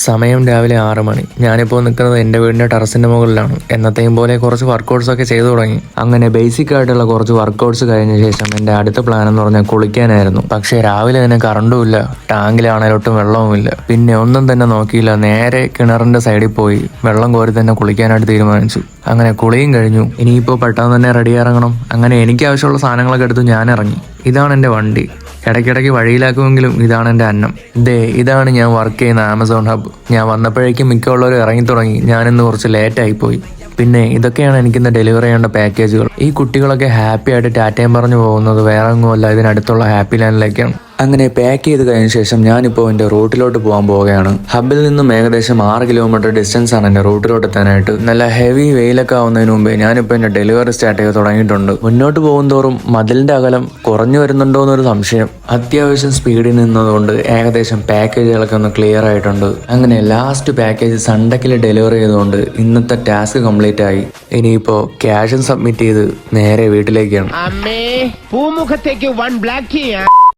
സമയം രാവിലെ 6 മണി. ഞാനിപ്പോൾ നിൽക്കുന്നത് എൻ്റെ വീടിൻ്റെ ടെറസിൻ്റെ മുകളിലാണ്. എന്നത്തെയും പോലെ കുറച്ച് വർക്കൗട്ട്സ് ഒക്കെ ചെയ്തു തുടങ്ങി. അങ്ങനെ ബേസിക് ആയിട്ടുള്ള കുറച്ച് വർക്കൗട്ട്സ് കഴിഞ്ഞ ശേഷം എൻ്റെ അടുത്ത പ്ലാൻ എന്ന് പറഞ്ഞാൽ കുളിക്കാനായിരുന്നു. പക്ഷേ രാവിലെ തന്നെ കറണ്ടും ഇല്ല, ടാങ്കിലാണേലും ഒട്ടും വെള്ളവുമില്ല. പിന്നെ ഒന്നും തന്നെ നോക്കിയില്ല, നേരെ കിണറിൻ്റെ സൈഡിൽ പോയി വെള്ളം കോരി തന്നെ കുളിക്കാനായിട്ട് തീരുമാനിച്ചു. അങ്ങനെ കുളിയും കഴിഞ്ഞു. ഇനിയിപ്പോൾ പെട്ടെന്ന് തന്നെ റെഡി ഇറങ്ങണം. അങ്ങനെ എനിക്ക് ആവശ്യമുള്ള സാധനങ്ങളൊക്കെ എടുത്ത് ഞാൻ ഇറങ്ങി. ഇതാണ് എൻ്റെ വണ്ടി. ഇടയ്ക്കിടയ്ക്ക് വഴിയിലാക്കുമെങ്കിലും ഇതാണ് എൻ്റെ അന്നം. ഇതാണ് ഞാൻ വർക്ക് ചെയ്യുന്ന ആമസോൺ ഹബ്. ഞാൻ വന്നപ്പോഴേക്കും മിക്കുള്ളവരും ഇറങ്ങി തുടങ്ങി. ഞാനിന്ന് കുറച്ച് ലേറ്റായിപ്പോയി. പിന്നെ ഇതൊക്കെയാണ് എനിക്കിന്ന് ഡെലിവറി ചെയ്യേണ്ട പാക്കേജുകൾ. ഈ കുട്ടികളൊക്കെ ഹാപ്പി ആയിട്ട് ടാറ്റയും പറഞ്ഞു പോകുന്നത് വേറെ ഒന്നുമല്ല, ഇതിനടുത്തുള്ള ഹാപ്പി ലാൻഡിലേക്കാണ്. അങ്ങനെ പാക്ക് ചെയ്ത് കഴിഞ്ഞ ശേഷം ഞാനിപ്പോൾ എൻ്റെ റൂട്ടിലോട്ട് പോകാൻ പോവുകയാണ്. ഹബിൽ നിന്നും ഏകദേശം 6 കിലോമീറ്റർ ഡിസ്റ്റൻസ് ആണ് എൻ്റെ റൂട്ടിലോട്ട് എത്താനായിട്ട്. നല്ല ഹെവി വെയിലൊക്കെ ആവുന്നതിന് മുമ്പേ ഞാനിപ്പോൾ എൻ്റെ ഡെലിവറി സ്റ്റാർട്ട് ചെയ്ത് തുടങ്ങിയിട്ടുണ്ട്. മുന്നോട്ട് പോകും തോറും മതിലിൻ്റെ അകലം കുറഞ്ഞു വരുന്നുണ്ടോ എന്നൊരു സംശയം. അത്യാവശ്യം സ്പീഡിൽ നിന്നതുകൊണ്ട് ഏകദേശം പാക്കേജുകളൊക്കെ ഒന്ന് ക്ലിയർ ആയിട്ടുണ്ട്. അങ്ങനെ ലാസ്റ്റ് പാക്കേജ് സൺഡേക്കിൽ ഡെലിവറി ചെയ്തുകൊണ്ട് ഇന്നത്തെ ടാസ്ക് കംപ്ലീറ്റ് ആയി. ഇനിയിപ്പോൾ ക്യാഷും സബ്മിറ്റ് ചെയ്ത് നേരെ വീട്ടിലേക്കാണ്.